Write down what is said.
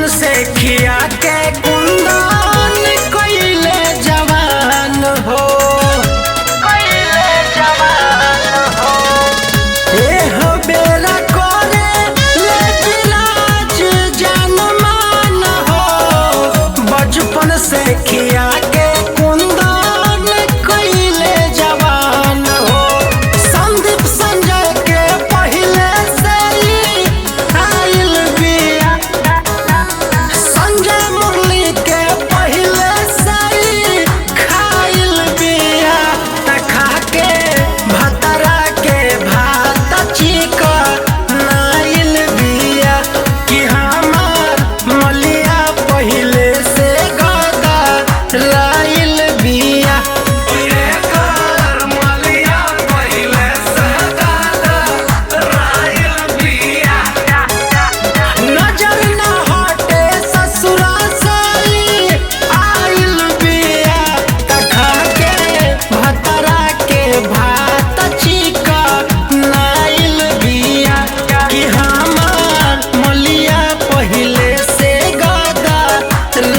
से खिया के कुंदन कइले जवान हो, कइले जवान हो। एहो बेरा करे ले जिलाज जनमान हो, बचपन से खिया के कुंदन कइले जवान हो। संदीप संजय के पहले से ही आइल बिया, संजय मुरली के पहले से ही खाइल बिया। खा के भतरा के भात चिकनाइल बिया कि हमार मलिया पहले से गदराइल बिया। नजर न हटे ससुरा से आइल बिया, खा के भतरा के भात चिकनाइल बिया कि हमार मलिया पहले से गदराइल